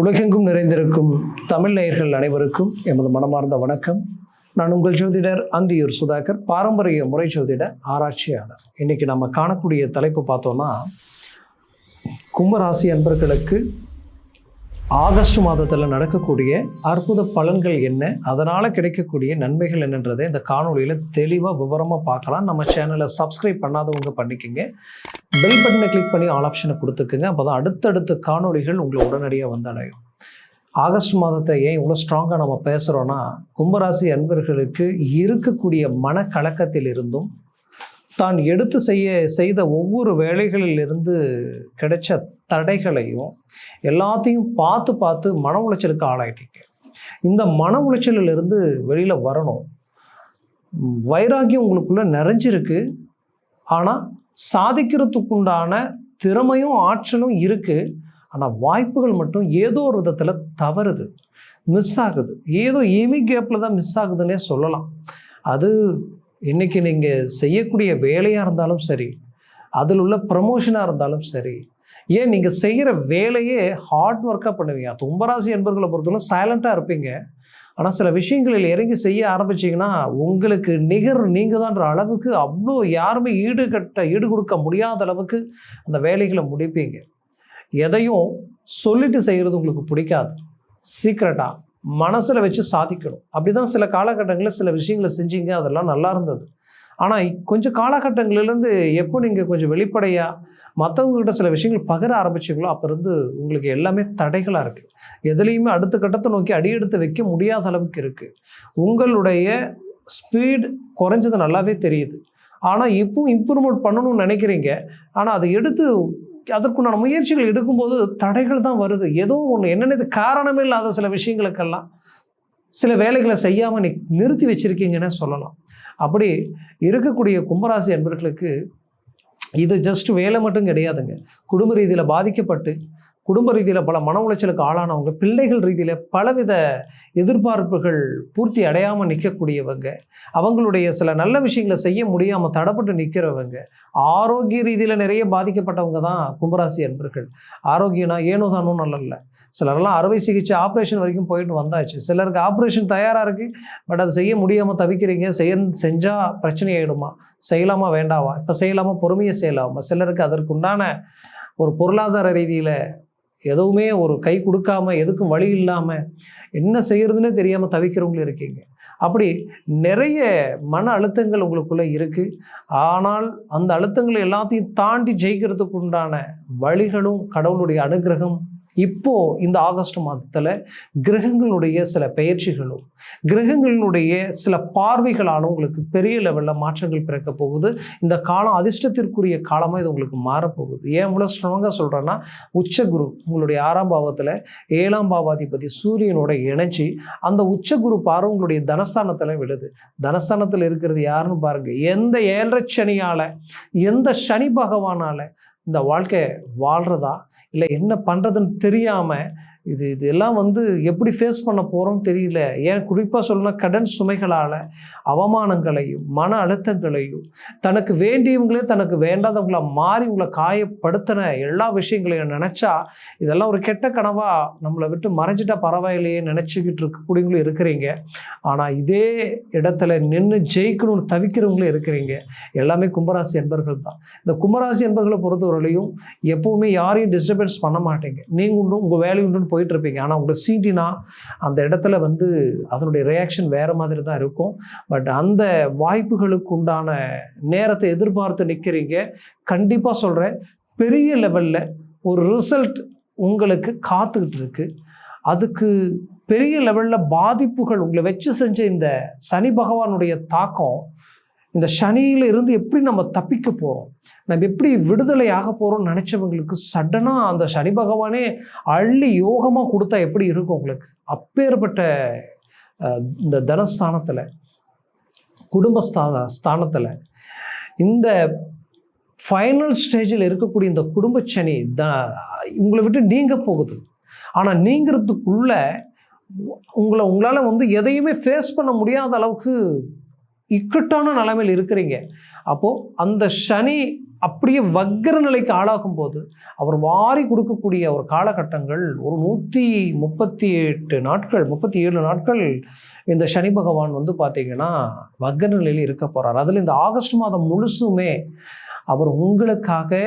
உலகெங்கும் நிறைந்திருக்கும் தமிழ் நேயர்கள் அனைவருக்கும் எமது மனமார்ந்த வணக்கம். நான் உங்கள் ஜோதிடர் அந்தியூர் சுதாகர், பாரம்பரிய முறை ஜோதிட ஆராய்ச்சியாளர். இன்னைக்கு நம்ம காணக்கூடிய தலைப்பு பார்த்தோம்னா, கும்பராசி அன்பர்களுக்கு ஆகஸ்ட் மாதத்தில் நடக்கக்கூடிய அற்புத பலன்கள் என்ன, அதனால் கிடைக்கக்கூடிய நன்மைகள் என்னன்றதை இந்த காணொலியில் தெளிவாக விவரமாக பார்க்கலாம். நம்ம சேனலை சப்ஸ்கிரைப் பண்ணாதவங்க பண்ணிக்கோங்க, பெல் பட்டனை கிளிக் பண்ணி ஆல் ஆப்ஷனை கொடுத்துக்குங்க. அப்போ தான் அடுத்தடுத்த காணொலிகள் உங்களை உடனடியாக வந்தடையும். ஆகஸ்ட் மாதத்தை ஏன் இவ்வளோ ஸ்ட்ராங்காக நம்ம பேசுகிறோன்னா, கும்பராசி அன்பர்களுக்கு இருக்கக்கூடிய மனக்கலக்கத்தில் இருந்தும் தான் எடுத்து செய்த ஒவ்வொரு வேலைகளிலிருந்து கிடைச்ச தடைகளையும் எல்லாத்தையும் பார்த்து மன உளைச்சலுக்கு ஆளாயிட்டீங்க. இந்த மன உளைச்சலிலிருந்து வெளியில் வரணும். வைராகியம் உங்களுக்குள்ளே நிறைஞ்சிருக்கு, ஆனால் சாதிக்கிறதுக்குண்டான திறமையும் ஆற்றலும் இருக்குது. ஆனால் வாய்ப்புகள் மட்டும் ஏதோ ஒரு விதத்தில் தவறுது, மிஸ் ஆகுது. ஏதோ ஈமி கேப்பில் தான் மிஸ் ஆகுதுன்னே சொல்லலாம். அது இன்றைக்கி நீங்கள் செய்யக்கூடிய வேலையாக இருந்தாலும் சரி, அதில் உள்ள ப்ரமோஷனாக இருந்தாலும் சரி, ஏன் நீங்கள் செய்கிற வேலையே ஹார்ட் ஒர்க்காக பண்ணுவீங்க. கும்பராசி என்பர்களை பொறுத்தவரை சைலண்ட்டாக இருப்பீங்க. ஆனால் சில விஷயங்களில் இறங்கி செய்ய ஆரம்பிச்சிங்கன்னா உங்களுக்கு நிகர் நீங்கள் தான்ற அளவுக்கு அவ்வளோ யாருமே ஈடு கொடுக்க முடியாத அளவுக்கு அந்த வேலைகளை முடிப்பீங்க. எதையும் சொல்லிட்டு செய்கிறது உங்களுக்கு பிடிக்காது. சீக்ரெட்டாக மனசில் வச்சு சாதிக்கணும். அப்படி தான் சில காலகட்டங்களில் சில விஷயங்களை செஞ்சீங்க, அதெல்லாம் நல்லா இருந்தது. ஆனால் கொஞ்சம் காலகட்டங்களிலேருந்து எப்போ நீங்கள் கொஞ்சம் வெளிப்படையாக மற்றவங்ககிட்ட சில விஷயங்கள் பகிர ஆரம்பிச்சிங்களோ, அப்போ இருந்து உங்களுக்கு எல்லாமே தடைகளாக இருக்குது. எதுலேயுமே அடுத்த கட்டத்தை நோக்கி அடியெடுத்து வைக்க முடியாத அளவுக்கு இருக்குது. உங்களுடைய ஸ்பீடு குறைஞ்சது நல்லாவே தெரியுது. ஆனால் இப்போவும் இம்ப்ரூவ்மெண்ட் பண்ணணும்னு நினைக்கிறீங்க. ஆனால் அதை எடுத்து அதற்குண்டான முயற்சிகள் எடுக்கும்போது தடைகள் தான் வருது. ஏதோ ஒன்று என்னென்ன காரணமே இல்லாத சில விஷயங்களுக்கெல்லாம் சில வேலைகளை செய்யாமல் நிறுத்தி வச்சுருக்கீங்கன்னு சொல்லலாம். அப்படி இருக்கக்கூடிய கும்பராசி அன்பர்களுக்கு இது ஜஸ்ட் வேலை மட்டும் கிடையாதுங்க. குடும்ப ரீதியில் பாதிக்கப்பட்டு, குடும்ப ரீதியில் பல மன உளைச்சலுக்கு ஆளானவங்க, பிள்ளைகள் ரீதியில் பலவித எதிர்பார்ப்புகள் பூர்த்தி அடையாமல் நிற்கக்கூடியவங்க, அவங்களுடைய சில நல்ல விஷயங்களை செய்ய முடியாமல் தடைப்பட்டு நிற்கிறவங்க, ஆரோக்கிய ரீதியில் நிறைய பாதிக்கப்பட்டவங்க தான் கும்பராசி அன்பர்கள். ஆரோக்கியம்னா ஏனோ தானோ நல்ல. சிலரெல்லாம் அறுவை சிகிச்சை ஆப்ரேஷன் வரைக்கும் போயிட்டு வந்தாச்சு. சிலருக்கு ஆப்ரேஷன் தயாராக இருக்குது, பட் அதை செய்ய முடியாமல் தவிக்கிறீங்க. செஞ்சால் பிரச்சனை ஆகிடுமா, செய்யலாமா வேண்டாமா, இப்போ செய்யலாமா, பொறுமையை செய்யலாமா. சிலருக்கு அதற்குண்டான ஒரு பொருளாதார ரீதியில் எதுவுமே ஒரு கை கொடுக்காம, எதுக்கும் வழி இல்லாமல் என்ன செய்கிறதுனே தெரியாமல் தவிக்கிறவங்களும் இருக்கீங்க. அப்படி நிறைய மன அழுத்தங்கள் உங்களுக்குள்ளே இருக்குது. ஆனால் அந்த அழுத்தங்களை எல்லாத்தையும் தாண்டி ஜெயிக்கிறதுக்கு உண்டான வழிகளும் கடவுளுடைய அனுகிரகம் இப்போது இந்த ஆகஸ்ட் மாதத்தில் கிரகங்களுடைய சில பெயர்ச்சிகளும் கிரகங்களினுடைய சில பார்வைகளாலும் உங்களுக்கு பெரிய லெவலில் மாற்றங்கள் பிறக்க போகுது. இந்த காலம் அதிர்ஷ்டத்திற்குரிய காலமாக இது உங்களுக்கு மாறப்போகுது. ஏன் இவ்வளோ ஸ்ட்ராங்காக சொல்கிறேன்னா, உச்சகுரு உங்களுடைய 6ஆம் பாவத்தில் 7ஆம் பாவாதிபதி சூரியனோட இணைச்சி அந்த உச்சகுரு பார்வை உங்களுடைய தனஸ்தானத்தில் விழுது. தனஸ்தானத்தில் இருக்கிறது யாருன்னு பாருங்கள். எந்த 7.5 சனியால், எந்த சனி பகவானால் இந்த வாழ்க்கை வாழ்கிறதா இல்லை என்ன பண்ணுறதுன்னு தெரியாமல் இதெல்லாம் எப்படி ஃபேஸ் பண்ண போகிறோம் தெரியல. ஏன் குறிப்பாக சொல்லணும்னா, கடன் சுமைகளால், அவமானங்களையும் மன அழுத்தங்களையும், தனக்கு வேண்டியவங்களே தனக்கு வேண்டாதவங்கள மாறி உங்களை காயப்படுத்தின எல்லா விஷயங்களையும் நினச்சா இதெல்லாம் ஒரு கெட்ட கனவாக நம்மளை விட்டு மறைஞ்சிட்டா பரவாயில்லையே நினச்சிக்கிட்டு இருக்கக்கூடியவங்களும் இருக்கிறீங்க. ஆனால் இதே இடத்துல நின்று ஜெயிக்கணும்னு தவிக்கிறவங்களும் இருக்கிறீங்க. எல்லாமே கும்பராசி என்பர்கள் தான். இந்த கும்பராசி என்பர்களை பொறுத்தவரையிலையும் எப்போவுமே யாரையும் டிஸ்டர்பன்ஸ் பண்ண மாட்டீங்க. நீங்கள் உண்டு உங்கள் வேலை உண்டுன்னு போயிட்டு இருப்பீங்க. ஆனால் உங்களை சீண்டினா அந்த இடத்துல அதனுடைய ரியாக்ஷன் வேறு மாதிரி தான் இருக்கும். பட் அந்த வாய்ப்புகளுக்கு உண்டான நேரத்தை எதிர்பார்த்து நிற்கிறீங்க. கண்டிப்பாக சொல்கிறேன், பெரிய லெவலில் ஒரு ரிசல்ட் உங்களுக்கு காத்துக்கிட்டு இருக்கு. அதுக்கு பெரிய லெவலில் பாதிப்புகள் உங்களை வச்சு செஞ்ச இந்த சனி பகவானுடைய தாக்கம், இந்த சனியில் இருந்து எப்படி நம்ம தப்பிக்க போகிறோம், நம்ம எப்படி விடுதலை ஆக போகிறோம்னு நினச்சவங்களுக்கு சடனாக அந்த சனி பகவானே அள்ளி யோகமாக கொடுத்தா எப்படி இருக்கும் உங்களுக்கு. அப்பேற்பட்ட இந்த தனஸ்தானத்தில், குடும்பஸ்தானத்தில் இந்த ஃபைனல் ஸ்டேஜில் இருக்கக்கூடிய இந்த குடும்ப சனி உங்களை விட்டு நீங்க போகுது. ஆனால் நீங்கிறதுக்குள்ள உங்களால் எதையுமே ஃபேஸ் பண்ண முடியாத அளவுக்கு இக்கட்டான நிலைமையில் இருக்கிறீங்க. அப்போது அந்த சனி அப்படியே வக்கர நிலைக்கு ஆளாகும் போது அவர் வாரி கொடுக்கக்கூடிய ஒரு காலகட்டங்கள் ஒரு 138 நாட்கள் 37 நாட்கள் இந்த சனி பகவான் வந்து பார்த்தீங்கன்னா வக்கர நிலையில் இருக்க போகிறார். அதில் இந்த ஆகஸ்ட் மாதம் முழுசுமே அவர் உங்களுக்காக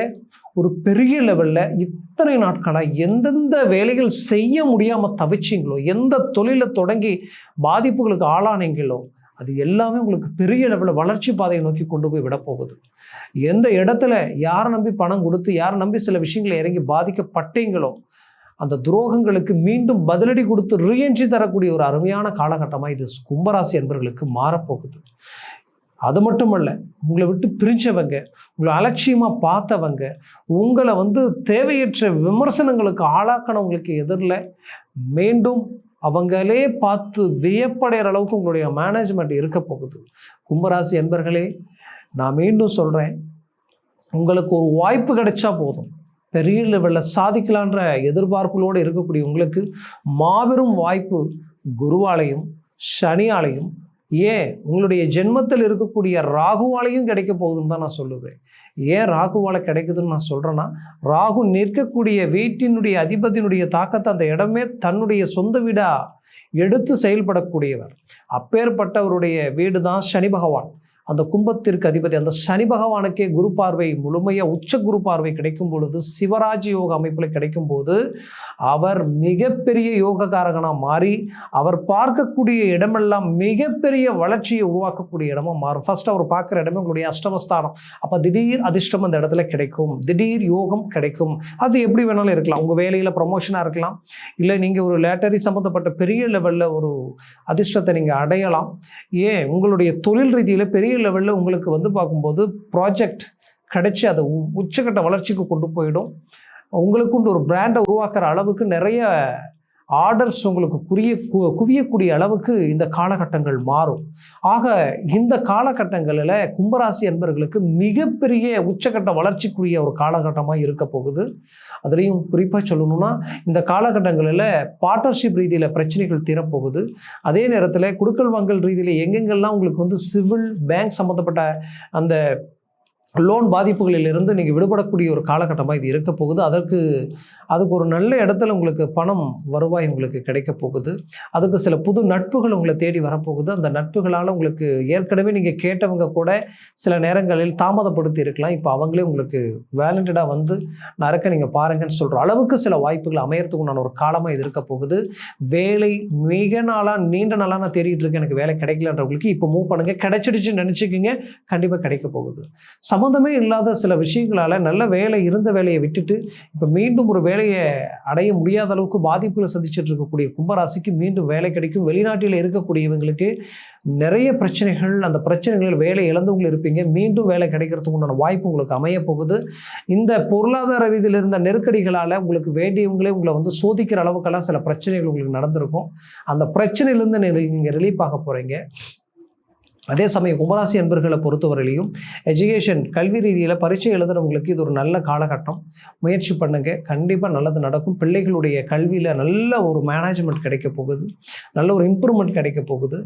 ஒரு பெரிய லெவலில் இத்தனை நாட்களாக எந்தெந்த வேலைகள் செய்ய முடியாமல் தவிச்சிங்களோ, எந்த தொழிலை தொடங்கி பாதிப்புகளுக்கு ஆளானீங்களோ, அது எல்லாமே உங்களுக்கு பெரிய லெவலில் வளர்ச்சி பாதையை நோக்கி கொண்டு போய் விடப்போகுது. எந்த இடத்துல யாரை நம்பி பணம் கொடுத்து யாரை நம்பி சில விஷயங்களை இறங்கி பாதிக்கப்பட்டீங்களோ, அந்த துரோகங்களுக்கு மீண்டும் பதிலடி கொடுத்து ரீஎன்ட்ரி தரக்கூடிய ஒரு அருமையான காலகட்டமாக இது கும்பராசி என்பவர்களுக்கு மாறப்போகுது. அது மட்டுமல்ல, உங்களை விட்டு பிரிஞ்சவங்க, உங்களை அலட்சியமாக பார்த்தவங்க, உங்களை வந்து தேவையற்ற விமர்சனங்களுக்கு ஆளாக்கினவங்களுக்கு எதிரில் மீண்டும் அவங்களே பார்த்து வியப்படைகிற அளவுக்கு உங்களுடைய மேனேஜ்மெண்ட் இருக்க போகுது. கும்பராசி என்பர்களே, நான் மீண்டும் சொல்கிறேன், உங்களுக்கு ஒரு வாய்ப்பு கிடைச்சா போதும், பெரிய லெவலில் சாதிக்கலான்ற எதிர்பார்ப்புகளோடு இருக்கக்கூடிய உங்களுக்கு மாபெரும் வாய்ப்பு குருவாலையும் சனியாலையும் ஏன் உங்களுடைய ஜென்மத்தில் இருக்கக்கூடிய ராகுவாலையும் கிடைக்க போகுதுன்னு தான் நான் சொல்லுவேன். ஏன் ராகுவால கிடைக்குதுன்னு நான் சொல்கிறேன்னா, ராகு நிற்கக்கூடிய வீட்டினுடைய அதிபதியினுடைய தாக்கத்தை அந்த இடமே தன்னுடைய சொந்த வீடாக எடுத்து செயல்படக்கூடியவர். அப்பேற்பட்டவருடைய வீடு தான் சனி பகவான். அந்த கும்பத்திற்கு அதிபதி அந்த சனி பகவானுக்கே குரு பார்வை முழுமையாக உச்ச குரு பார்வை கிடைக்கும் பொழுது, சிவராஜ் யோக அமைப்பில் கிடைக்கும் போது அவர் மிகப்பெரிய யோகக்காரகனாக மாறி அவர் பார்க்கக்கூடிய இடமெல்லாம் மிகப்பெரிய வளர்ச்சியை உருவாக்கக்கூடிய இடமா மாறும். ஃபர்ஸ்ட் அவர் பார்க்குற இடமே உங்களுடைய அஷ்டமஸ்தானம். அப்போ திடீர் அதிர்ஷ்டம் அந்த இடத்துல கிடைக்கும், திடீர் யோகம் கிடைக்கும். அது எப்படி வேணாலும் இருக்கலாம். உங்கள் வேலையில் ப்ரமோஷனாக இருக்கலாம், இல்லை நீங்கள் ஒரு லேட்டரி சம்மந்தப்பட்ட பெரிய லெவலில் ஒரு அதிர்ஷ்டத்தை நீங்கள் அடையலாம். ஏன் உங்களுடைய தொழில் ரீதியில் பெரிய லெவலில் உங்களுக்கு வந்து பார்க்கும்போது ப்ராஜெக்ட் கிடைச்சி அதை உச்சக்கட்ட வளர்ச்சிக்கு கொண்டு போயிடும். உங்களுக்குண்டு ஒரு பிராண்டை உருவாக்குற அளவுக்கு நிறைய ஆர்டர்ஸ் உங்களுக்கு குவியக்கூடிய அளவுக்கு இந்த காலகட்டங்கள் மாறும். ஆக இந்த காலகட்டங்களில் கும்பராசி என்பவர்களுக்கு மிகப்பெரிய உச்சக்கட்ட வளர்ச்சிக்குரிய ஒரு காலகட்டமாக இருக்க போகுது. அதுலேயும் குறிப்பாக சொல்லணும்னா, இந்த காலகட்டங்களில் பார்ட்னர்ஷிப் ரீதியில் பிரச்சனைகள் தீரப்போகுது. அதே நேரத்தில் குடுக்கல் வாங்கல் ரீதியில் எங்கெங்கெல்லாம் உங்களுக்கு வந்து சிவில் பேங்க் சம்மந்தப்பட்ட அந்த லோன் பாதிப்புகளிலிருந்து நீங்கள் விடுபடக்கூடிய ஒரு காலகட்டமாக இது இருக்க போகுது. அதுக்கு ஒரு நல்ல இடத்துல உங்களுக்கு பணம் வருவாய் உங்களுக்கு கிடைக்க போகுது. அதுக்கு சில புது நட்புகள் உங்களை தேடி வரப்போகுது. அந்த நட்புகளால் உங்களுக்கு ஏற்கனவே நீங்கள் கேட்டவங்க கூட சில நேரங்களில் தாமதப்படுத்தி இருக்கலாம். இப்போ அவங்களே உங்களுக்கு வேலண்டடாக வந்து நறுக்க நீங்கள் பாருங்கன்னு சொல்கிற அளவுக்கு சில வாய்ப்புகள் அமையறதுக்கு உண்டான ஒரு காலமாக இது இருக்க போகுது. வேலை மிக நாளாக நீண்ட நாளாக நான் தேடிட்டு இருக்கேன், எனக்கு வேலை கிடைக்கலன்றவங்களுக்கு இப்போ மூவ் பண்ணுங்கள். கிடைச்சிடுச்சுன்னு நினச்சிக்கிங்க, கண்டிப்பாக கிடைக்க போகுது. சம்மந்தமே இல்லாத சில விஷயங்களால் நல்ல வேலை இருந்த வேலையை விட்டுட்டு இப்போ மீண்டும் ஒரு வேலையை அடைய முடியாத அளவுக்கு பாதிப்புகளை சந்திச்சுட்டு இருக்கக்கூடிய கும்பராசிக்கு மீண்டும் வேலை கிடைக்கும். வெளிநாட்டில் இருக்கக்கூடியவங்களுக்கு நிறைய பிரச்சனைகள், அந்த பிரச்சனைகளில் வேலை இழந்தவங்க இருப்பீங்க, மீண்டும் வேலை கிடைக்கிறதுக்கு உண்டான வாய்ப்பு உங்களுக்கு அமைய போகுது. இந்த பொருளாதார ரீதியில் இருந்த நெருக்கடிகளால் உங்களுக்கு வேண்டியவங்களே உங்களை வந்து சோதிக்கிற அளவுக்கெல்லாம் சில பிரச்சனைகள் உங்களுக்கு நடந்திருக்கும். அந்த பிரச்சனையிலேருந்து நீங்கள் ரிலீஃப் ஆக போகிறீங்க. அதே சமயம் கும்பராசி என்பர்களை பொறுத்தவரையிலையும் எஜுகேஷன் கல்வி ரீதியில் பரீட்சை எழுதுறவங்களுக்கு இது ஒரு நல்ல காலகட்டம். முயற்சி பண்ணுங்க, கண்டிப்பாக நல்லது நடக்கும். பிள்ளைகளுடைய கல்வியில் நல்ல ஒரு மேனேஜ்மெண்ட் கிடைக்க போகுது, நல்ல ஒரு இம்ப்ரூவ்மெண்ட் கிடைக்க போகுது.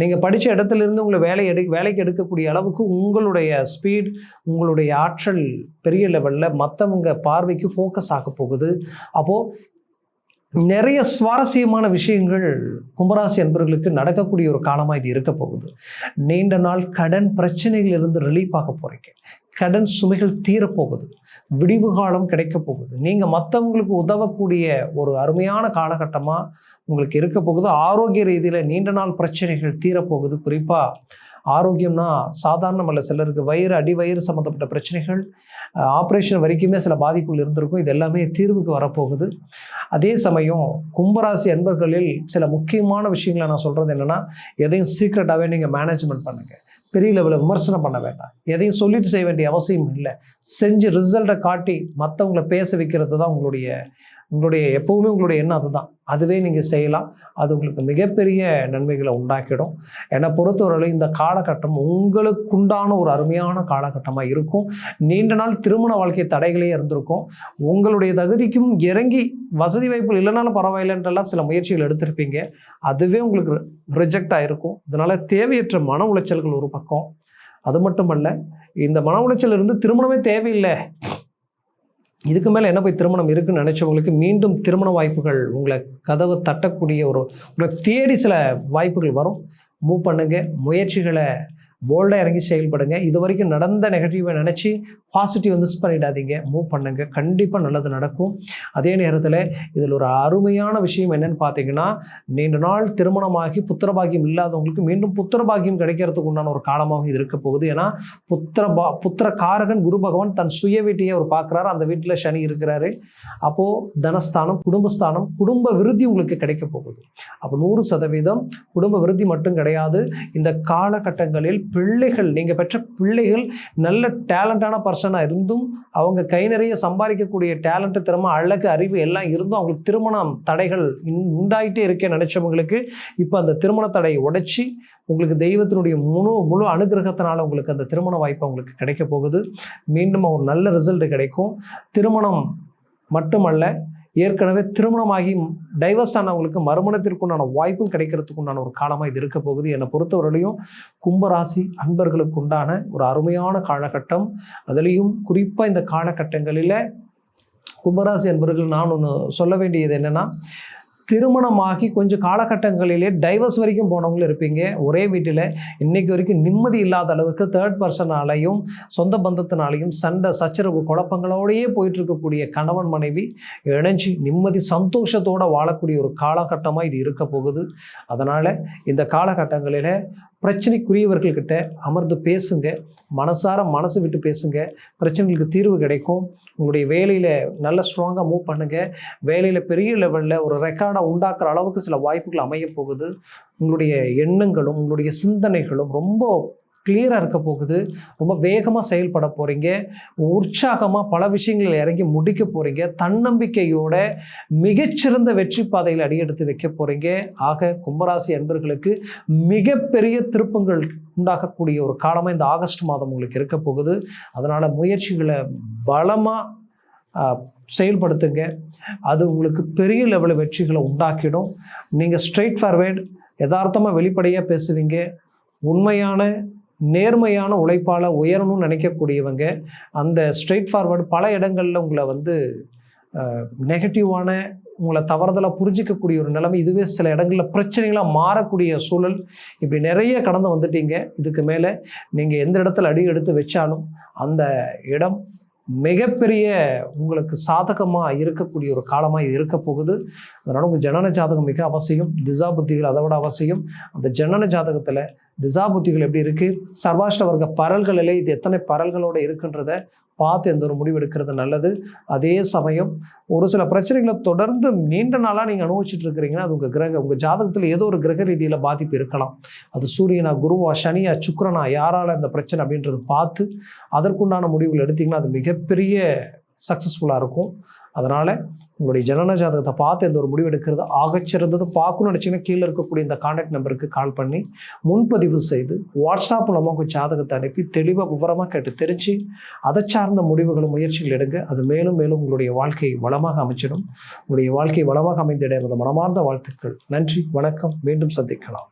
நீங்கள் படித்த இடத்துலேருந்து உங்களை வேலைக்கு எடுக்கக்கூடிய அளவுக்கு உங்களுடைய ஸ்பீட், உங்களுடைய ஆற்றல் பெரிய லெவலில் மற்றவங்க பார்வைக்கு ஃபோக்கஸ் ஆக போகுது. அப்போது நிறைய சுவாரஸ்யமான விஷயங்கள் கும்பராசி என்பவர்களுக்கு நடக்கக்கூடிய ஒரு காலமாக இது இருக்க போகுது. நீண்ட நாள் கடன் பிரச்சனைகளிலிருந்து ரிலீஃப் ஆக போகிறீங்க. கடன் சுமைகள் தீரப்போகுது. விடிவு காலம் கிடைக்க போகுது. நீங்கள் மற்றவங்களுக்கு உதவக்கூடிய ஒரு அருமையான காலகட்டமாக உங்களுக்கு இருக்க போகுது. ஆரோக்கிய ரீதியில் நீண்ட நாள் பிரச்சனைகள் தீரப்போகுது. குறிப்பாக ஆரோக்கியம்னா சாதாரணம் அல்ல. சிலருக்கு வயிறு, அடிவயிறு சம்மந்தப்பட்ட பிரச்சனைகள், ஆப்ரேஷன் வரைக்குமே சில பாதிப்புகள் இருந்திருக்கும். இது எல்லாமே தீர்வுக்கு வரப்போகுது. அதே சமயம் கும்பராசி அன்பர்களில் சில முக்கியமான விஷயங்களை நான் சொல்கிறது என்னென்னா, எதையும் சீக்ரெட்டாகவே நீங்கள் மேனேஜ்மெண்ட் பண்ணுங்கள். பெரிய லெவலில் விமர்சனம் பண்ண வேண்டாம். எதையும் சொல்லிட்டு செய்ய வேண்டிய அவசியம் இல்லை. செஞ்சு ரிசல்ட்டை காட்டி மற்றவங்களை பேச வைக்கிறது தான் உங்களுடைய எப்போவுமே உங்களுடைய எண்ணம் அதுதான். அதுவே நீங்கள் செய்யலாம். அது உங்களுக்கு மிகப்பெரிய நன்மைகளை உண்டாக்கிடும். என்னை பொறுத்தவரை இந்த காலகட்டம் உங்களுக்குண்டான ஒரு அருமையான காலகட்டமாக இருக்கும். நீண்ட நாள் திருமண வாழ்க்கை தடைகளே இருந்திருக்கும். உங்களுடைய தகுதிக்கும் இறங்கி வசதி வாய்ப்புகள் இல்லைனாலும் பரவாயில்லைன்றெல்லாம் சில முயற்சிகள் எடுத்திருப்பீங்க. அதுவே உங்களுக்கு ரிஜெக்ட் ஆகிருக்கும். இதனால் தேவையற்ற மன உளைச்சல்கள் ஒரு பக்கம். அது மட்டுமல்ல, இந்த மன உளைச்சல் இருந்து திருமணமே தேவையில்லை, இதுக்கு மேலே என்ன போய் திருமணம் இருக்குன்னு நினச்சவங்களுக்கு மீண்டும் திருமண வாய்ப்புகள் உங்களை கதவை தட்டக்கூடிய உங்களை தேடி சில வாய்ப்புகள் வரும். மூவ் பண்ணுங்க, முயற்சிகளை போல்டாக இறங்கி செயல்படுங்க. இது வரைக்கும் நடந்த நெகட்டிவை நினச்சி பாசிட்டிவை மிஸ் பண்ணிடாதீங்க. மூவ் பண்ணுங்க, கண்டிப்பாக நல்லது நடக்கும். அதே நேரத்தில் இதில் ஒரு அருமையான விஷயம் என்னன்னு பார்த்தீங்கன்னா, நீண்ட நாள் திருமணமாகி புத்திரபாகியம் இல்லாதவங்களுக்கு மீண்டும் புத்திரபாகியம் கிடைக்கிறதுக்கு உண்டான ஒரு காலமாக இது இருக்க போகுது. ஏன்னா புத்திர காரகன் குரு பகவான் தன் சுய வீட்டையே அவர் பார்க்குறாரு, அந்த வீட்டில் சனி இருக்கிறாரு. அப்போது தனஸ்தானம், குடும்பஸ்தானம், குடும்ப விருத்தி உங்களுக்கு கிடைக்க போகுது. அப்போ 100% குடும்ப விருத்தி மட்டும் கிடையாது, இந்த காலகட்டங்களில் பிள்ளைகள், நீங்கள் பெற்ற பிள்ளைகள் நல்ல டேலண்டான பர்சனாக இருந்தும், அவங்க கை நிறைய சம்பாதிக்கக்கூடிய டேலண்ட்டு, திறமை, அழகு, அறிவு எல்லாம் இருந்தும் அவங்களுக்கு திருமணம் தடைகள் உண்டாயிட்டே இருக்கே நினைச்சவங்களுக்கு இப்போ அந்த திருமண தடையை உடைச்சி உங்களுக்கு தெய்வத்தினுடைய முழு அனுகிரகத்தினால உங்களுக்கு அந்த திருமண வாய்ப்பு உங்களுக்கு கிடைக்க போகுது. மீண்டும் ஒரு நல்ல ரிசல்ட் கிடைக்கும். திருமணம் மட்டுமல்ல, ஏற்கனவே திருமணமாகி டைவர்ஸ் ஆனவங்களுக்கு மறுமணத்திற்குண்டான வாய்ப்பும் கிடைக்கிறதுக்கு உண்டான ஒரு காலமாக இது இருக்க போகுது. என்னை பொறுத்தவரையிலையும் கும்பராசி அன்பர்களுக்கு உண்டான ஒரு அருமையான காலகட்டம். அதுலேயும் குறிப்பாக இந்த காலகட்டங்களில் கும்பராசி அன்பர்கள் நான் ஒன்று சொல்ல வேண்டியது என்னென்னா, திருமணமாகி கொஞ்சம் காலகட்டங்களிலே டைவர்ஸ் வரைக்கும் போனவங்களும் இருப்பீங்க. ஒரே வீட்டில் இன்னைக்கு வரைக்கும் நிம்மதி இல்லாத அளவுக்கு தேர்ட் பர்சனாலையும் சொந்த பந்தத்தினாலையும் சண்டை சச்சரவு குழப்பங்களோடையே போயிட்டு இருக்கக்கூடிய கணவன் மனைவி இணைஞ்சு நிம்மதி சந்தோஷத்தோடு வாழக்கூடிய ஒரு காலகட்டமாக இது இருக்க போகுது. அதனால் இந்த காலகட்டங்களில் பிரச்சனைக்குரியவர்கள்கிட்ட அமர்ந்து பேசுங்க, மனசு விட்டு பேசுங்க, பிரச்சனைகளுக்கு தீர்வு கிடைக்கும். உங்களுடைய வேலையில் நல்ல ஸ்ட்ராங்காக மூவ் பண்ணுங்கள். வேலையில் பெரிய லெவலில் ஒரு ரெக்கார்டை உண்டாக்குற அளவுக்கு சில வாய்ப்புகள் அமைய போகுது. உங்களுடைய எண்ணங்களும் உங்களுடைய சிந்தனைகளும் ரொம்ப கிளியராக இருக்க போகுது. ரொம்ப வேகமாக செயல்பட போகிறீங்க. உற்சாகமாக பல விஷயங்களில் இறங்கி முடிக்க போகிறீங்க. தன்னம்பிக்கையோட மிகச்சிறந்த வெற்றி பாதையில் அடியெடுத்து வைக்க போகிறீங்க. ஆக கும்பராசி அன்பர்களுக்கு மிகப்பெரிய திருப்பங்கள் உண்டாக்கக்கூடிய ஒரு காலமாக இந்த ஆகஸ்ட் மாதம் உங்களுக்கு இருக்க போகுது. அதனால் முயற்சிகளை பலமாக செயல்படுத்துங்க. அது உங்களுக்கு பெரிய லெவலில் வெற்றிகளை உண்டாக்கிடும். நீங்கள் ஸ்ட்ரெயிட் ஃபார்வேர்டு, யதார்த்தமாக வெளிப்படையாக பேசுவீங்க. உண்மையான நேர்மையான உழைப்பால் உயரணும்னு நினைக்கக்கூடியவங்க. அந்த ஸ்ட்ரெயிட் ஃபார்வர்டு பல இடங்களில் உங்களை நெகட்டிவான, உங்களை தவறுதலாக புரிஞ்சிக்கக்கூடிய ஒரு நிலைமை, இதுவே சில இடங்களில் பிரச்சனைகளாக மாறக்கூடிய சூழல், இப்படி நிறைய கடந்து வந்துட்டீங்க. இதுக்கு மேலே நீங்கள் எந்த இடத்துல அடி எடுத்து வச்சாலும் அந்த இடம் மிகப்பெரிய உங்களுக்கு சாதகமாக இருக்கக்கூடிய ஒரு காலமாக இது இருக்க போகுது. அதனால் உங்கள் ஜனன ஜாதகம் மிக அவசியம். திசா புத்திகள் அதை விட அவசியம். அந்த ஜனன ஜாதகத்தில் திசா புத்திகள் எப்படி இருக்குது, சர்வாஷ்ட வர்க்க பரல்களிலே இது எத்தனை பரல்களோடு இருக்குன்றதை பார்த்து எந்த ஒரு முடிவு எடுக்கிறது நல்லது. அதே சமயம் ஒரு சில பிரச்சனைகளை தொடர்ந்து நீண்ட நாளாக நீங்கள் அனுபவிச்சுட்டு இருக்கிறீங்கன்னா, அது உங்கள் ஜாதகத்தில் ஏதோ ஒரு கிரக ரீதியில் பாதிப்பு இருக்கலாம். அது சூரியனா, குருவா, சனியா, சுக்கிரனா, யாரால இந்த பிரச்சனை அப்படின்றது பார்த்து அதற்குண்டான முடிவுகள் எடுத்திங்கன்னா அது மிகப்பெரிய சக்ஸஸ்ஃபுல்லாக இருக்கும். அதனால் உங்களுடைய ஜனன ஜாதகத்தை பார்த்து எந்த ஒரு முடிவு எடுக்கிறது ஆகச்சிறந்தது. பார்க்கணும்னு நினச்சிங்கன்னா கீழே இருக்கக்கூடிய இந்த கான்டாக்ட் நம்பருக்கு கால் பண்ணி முன்பதிவு செய்து வாட்ஸ்அப் மூலமாக உங்கள் ஜாதகத்தை அனுப்பி தெளிவாக விவரமாக கேட்டு தெரிஞ்சு அதை சார்ந்த முடிவுகளும் முயற்சிகள் எடுங்க. அது மேலும் மேலும் உங்களுடைய வாழ்க்கை வளமாக அமைச்சிடும். உங்களுடைய வாழ்க்கை வளமாக அமைந்திட எனது மனமார்ந்த வாழ்த்துக்கள். நன்றி, வணக்கம். மீண்டும் சந்திக்கலாம்.